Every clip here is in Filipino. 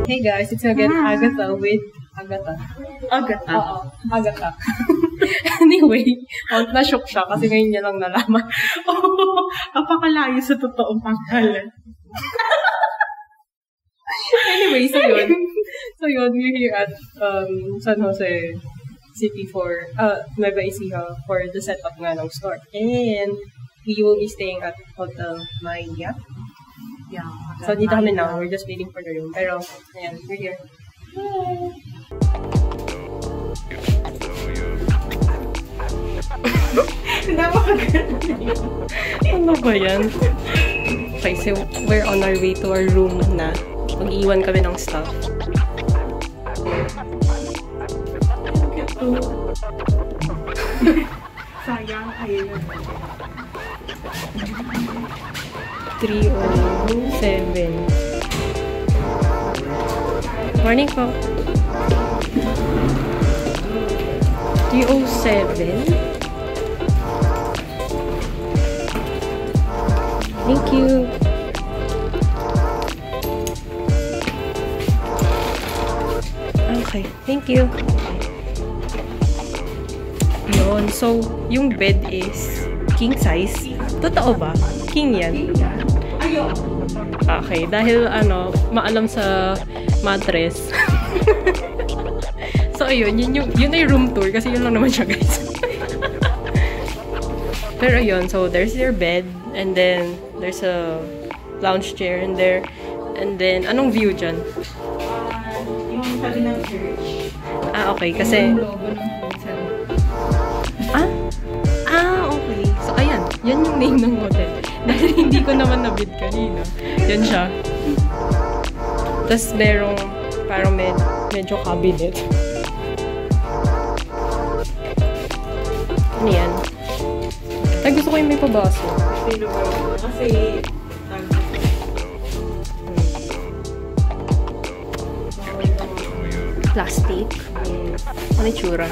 Hey guys, it's again Agatha with Agatha. Agatha? Oo, Agatha. Anyway, na-shock siya kasi ngayon niya lang nalaman. Napakalayo sa totoong pangalan. Anyway, so yun, we're here at San Jose City for Nueva Ecija for the setup nga ng store. And we will be staying at Hotel Maya. Yeah. So dito kami now, we're just waiting for the room. Pero, ayan, we're here. Ano ba yan? Okay, so we're on our way to our room na. Mag-iwan kami ng stuff. Sayang, ayun. 3:07. Morning po. 3:07. Thank you. Okay, thank you. Yun. So, yung bed is king size. Totoo ba? King yan? Okay, dahil maalam sa mattress. So, ayun, yun ay room tour kasi yun lang naman siya, guys. Pero yun, so there's your bed and then there's a lounge chair in there. And then, anong view dyan? Yung sabi ng church. Okay, kasi... Yung logo ng hotel. Okay. So, ayan. Yan yung name ng hotel. Dahil hindi ko naman nabid kanina. Yan siya. Tapos, merong parang medyo cabinet. Ano yan? Ay, gusto ko yung may pabaso. Kasi... Plastic. Ano itsura?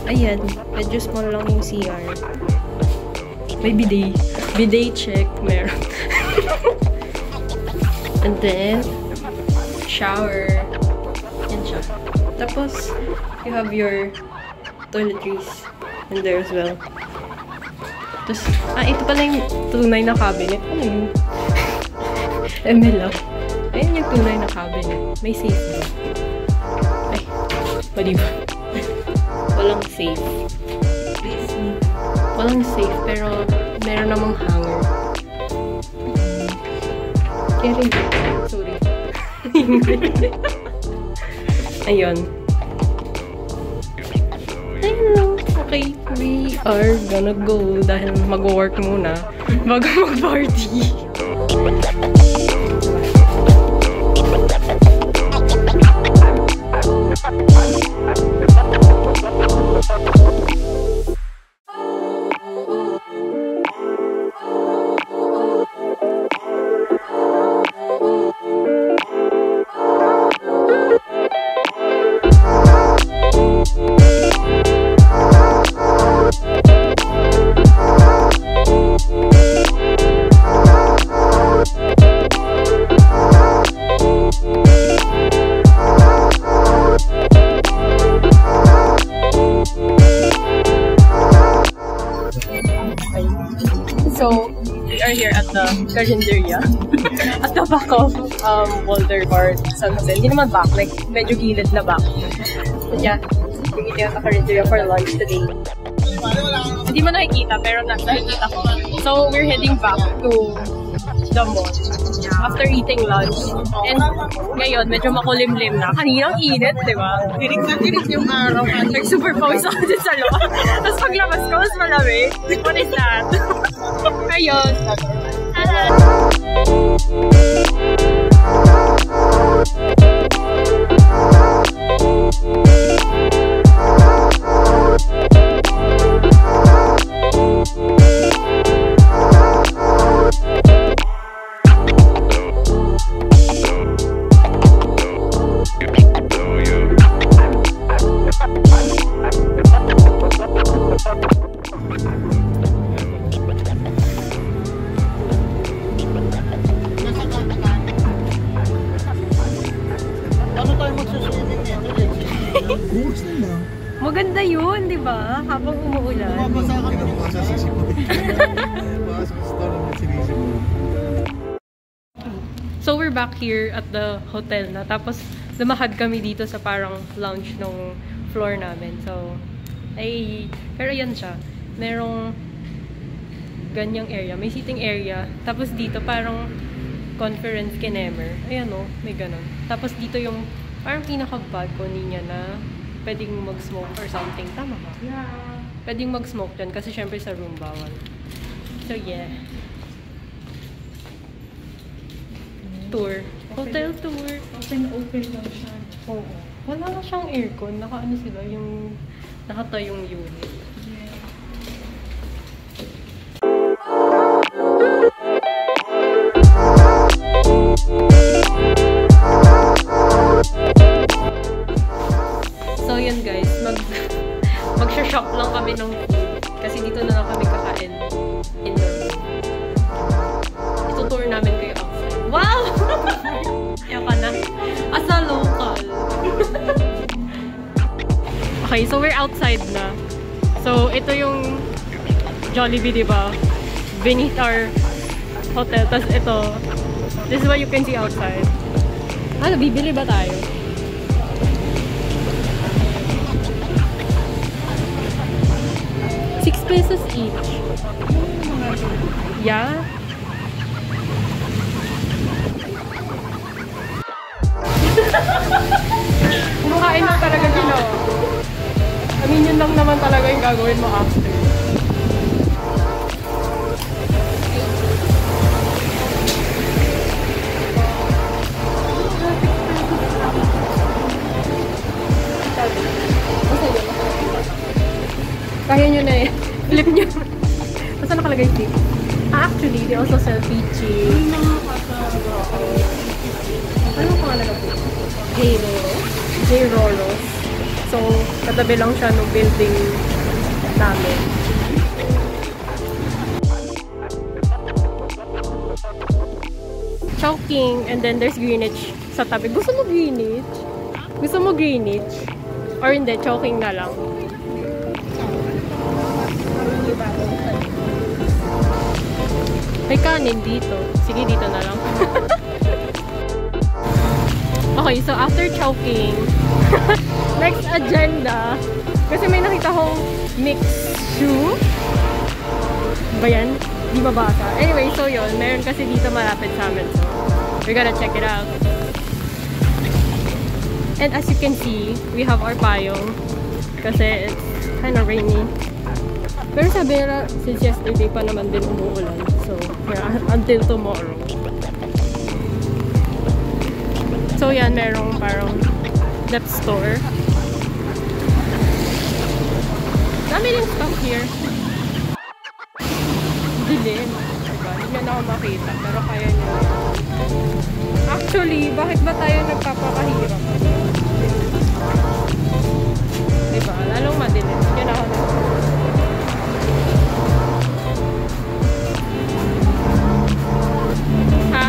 Ayan. Medyo small lang yung CR. May bidet. Bidet check. Meron. And then, shower. Yan siya. Tapos, you have your toiletries in there as well. Tapos, ito pala yung tunay na cabinet. Ano yun? ML lang. Ayan yung tunay na cabinet. May safe ba? Ay, pwede ba? Walang safe. Walang safe, pero meron namang hanger. Carry. Sorry. Ayun. Ayun. Okay, we are gonna go dahil mag-work muna bago mag-party. So, we are here at the Carinderia at the back of Boulder Bar San Jose. Hindi naman back, like medyo gilid na back. So yeah, we're eating at the Carinderia for lunch today. Hindi mo nakikita, pero nakikita ko. So, we're heading back to the mall after eating lunch. And ngayon, medyo makulimlim na. Kaninang init, di ba? Tirik na tirik yung araw. Like, super pawis ako dyan sa loob. Tapos paglabas ko, mas malamig. What is that? Ayun. tayo magsusunod nito. Bukas na lang. Maganda yun, di ba? Habang umuulan. Mabasa ka na. Baka sa sisi mo. Baka sa store ng sinisi mo. So we're back here at the hotel na. Tapos lumahad kami dito sa parang lounge ng floor namin. So, pero yan siya. Merong ganyang area. May seating area. Tapos dito parang conference kinemer. Ayan o, may ganon. Tapos dito yung parang pinaka-balcony niya na pwedeng mag-smoke or something. Tama ba? Yeah. Pwedeng mag-smoke dyan kasi syempre sa room bawal. So yeah. Tour. Hotel tour. Open lang siya. Oo. Wala na siyang aircon. Naka-ano sila, yung nakatayong unit. So yun guys, magsha-shop lang kami ng food. Kasi dito na lang kami kakain in the room. Ito-tour namin kayo outside. Wow! Yan ka na. As a local. Okay, so we're outside na. So, ito yung Jollibee, diba? Beneath our hotel. Tapos ito, this is what you can see outside. Ano, bibili ba tayo? ₱6 each. Yeah? Kumakain lang talaga ginawa. I mean, yun lang naman talaga yung gagawin mo after. Kaya nyo na eh. Flip nyo. Basta nakalagay flip. Actually, they also sell peachy. Ano ang pangalan ng food? J-Rolo. So, katabi lang siya ng building namin. Chowking, and then there's Greenwich sa tabi. Gusto mo Greenwich? Gusto mo Greenwich? Or hindi, Chowking na lang. May kanin dito. Sige, dito na lang. Okay, so after Chowking, next agenda, kasi may nakita kong mixed shoe. Ba yan? Di mabasa. Anyway, so yun, meron kasi dito malapit sa amin. So, we're gonna check it out. And as you can see, we have our payong kasi it's kind of rainy. Pero sabi nila, since yesterday pa naman din umuulan. So, yeah, until tomorrow. So, yan, merong parang left store. Dami rin stuff here. Dilim. Diba? Hindi na ako makita. Pero kaya nyo. Actually, bakit ba tayo nagpapakahirap? Diba? Lalong madilim. Hindi na ako nakita. Ha?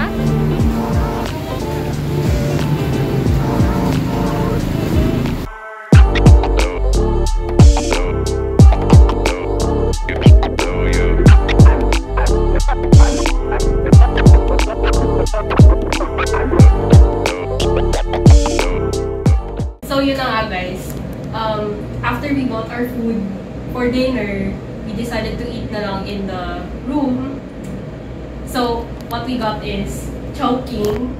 So yun na nga guys. After we bought our food for dinner, we decided to eat na lang in the room. So what we got is Chowking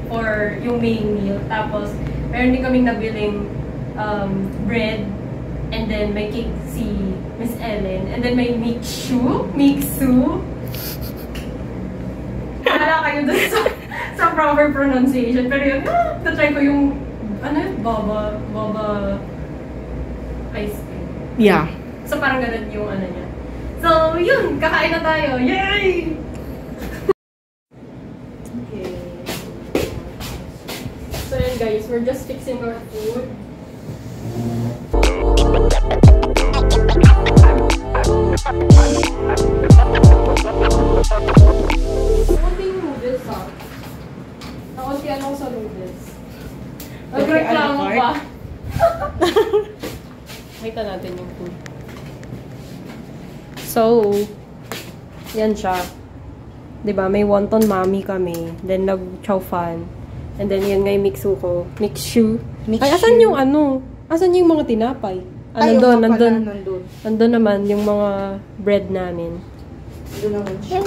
for yung main meal. Tapos meron din kaming nabiling bread, and then may cake si Miss Ellen, and then may mixu. Wala kayo dun sa proper pronunciation. Pero yun, na-try ko yung boba ice cream. Yeah. So parang ganun yung ano niya. So yun, kakain na tayo. Yay! Okay. So yun guys, we're just fixing our food. Konting noodles ha. Nakuntian ako sa noodles. Nagreklamo pa. Makita natin yung food. So, yan siya. Diba, may wonton mami kami. Then, nag-chow fan. And then, yan nga yung mixuko. Mixu. Ay, asan yung ano? Asan yung mga tinapay? Nandun naman yung mga bread namin. Doon naman siya.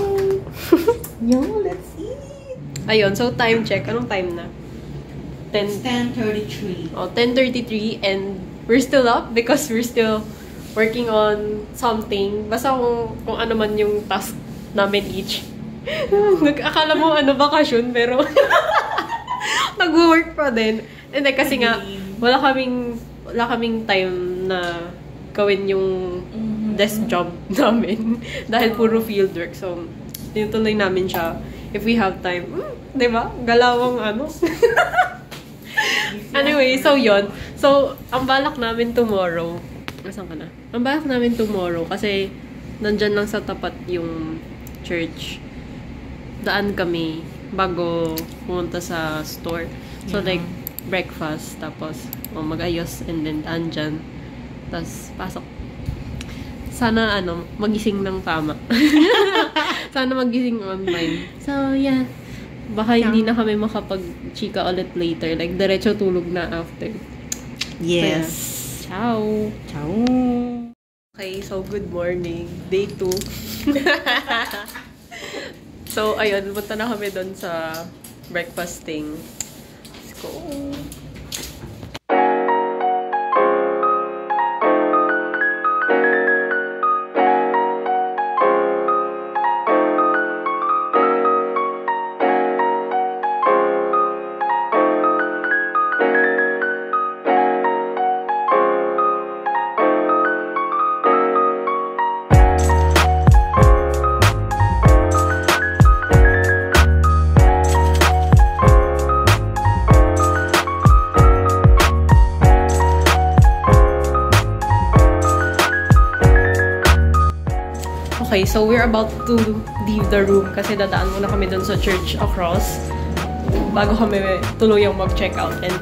Yo, let's eat! Ayun, so time check. Anong time na? 10:33. Oh, 10:33 and we're still up because we're still working on something. Basta kung ano man yung task namin each. Akala mo bakasyon pero nag-work pa din. And then kasi nga wala kaming time na gawin yung desk job namin dahil puro field work. So, tinutuloy namin siya if we have time. Diba? Galawang Anyway, so yon. So, ang balak namin tomorrow, asan ka na? Ang balak namin tomorrow, kasi nandyan lang sa tapat yung church. Daan kami bago pumunta sa store. So, like, breakfast, tapos mag-ayos, and then daan dyan. Tapos, pasok. Sana, magising ng tama. Sana magising online. So, yeah. Baka hindi na kami makapag-chika ulit later. Like, diretso tulog na after. Yes. So, yeah. Ciao. Ciao. Okay, so good morning. Day 2. So, ayun. Punta na kami doon sa breakfasting. Let's go. Okay, so we're about to leave the room kasi dadaan muna kami dun sa church across bago kami tuluyang mag-check out and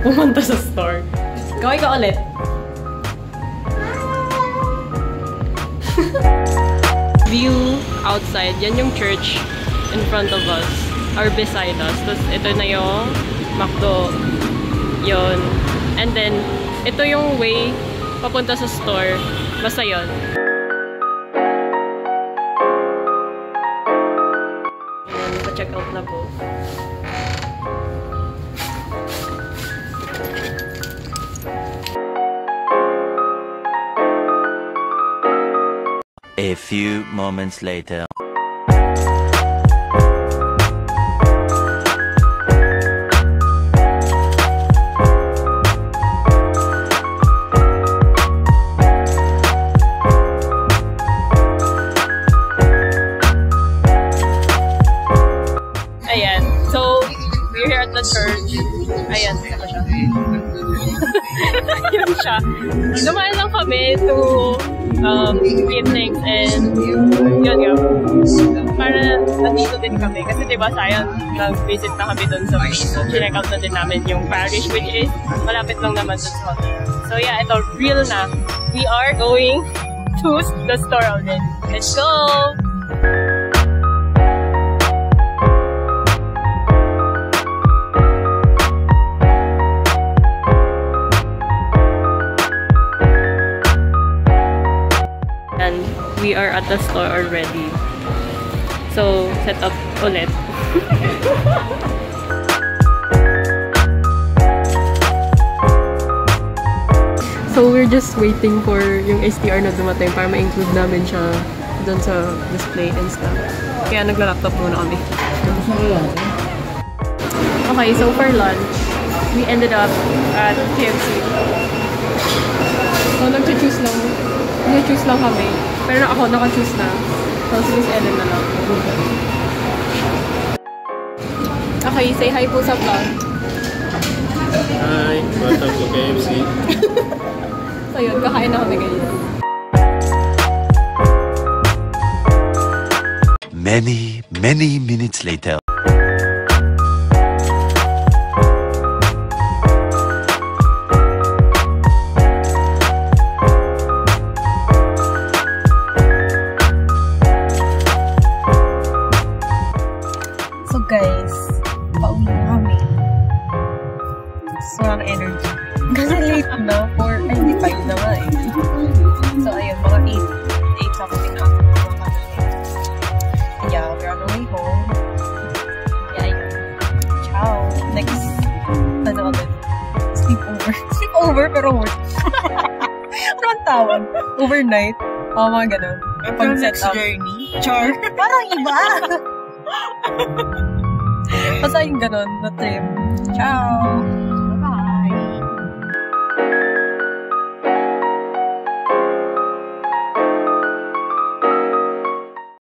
pumunta sa store. Kaway ka ulit. View outside. Yan yung church in front of us or beside us. Tapos ito na yung McDo. Yun. And then, ito yung way papunta sa store. Basta yun. Check out na po. A few moments later. Church. Ayan, ito siya. Yun siya. Dumaan lang kami to give thanks and yun. Para nandito din kami. Kasi diba sayang nag-visit na kami dun sa place. So, check out na din namin yung parish which is malapit lang naman dun sa hotel. So yeah, ito real na. We are going to the store already. Let's go! We are at the store already. So, set up ulit. So, we're just waiting for yung STR na dumating para ma-include namin siya dun sa display and stuff. Kaya nagla-laptop muna kami. Okay, so for lunch, we ended up at KFC. So, nag-choose lang. Nag-choose lang kami. Pero ako naka-choose na. So, si Miss Ellen na lang. Okay, say hi po sa vlog. Hi, welcome to KFC. So yun, kakain na kami guys. Many minutes later. wala na energy. Kasi late na, 4, ay hindi 5 na nga eh. So ayun, mga 8 something na. Yeah, we're on the way home. Yeah, yun. Ciao. Next, ano agad? Sleepover. Sleepover, pero work. Ano ang tawag? Overnight. Mga ganun. Pag-set up. Journey. Char. Parang iba! Basta yung ganun, na trip. Ciao!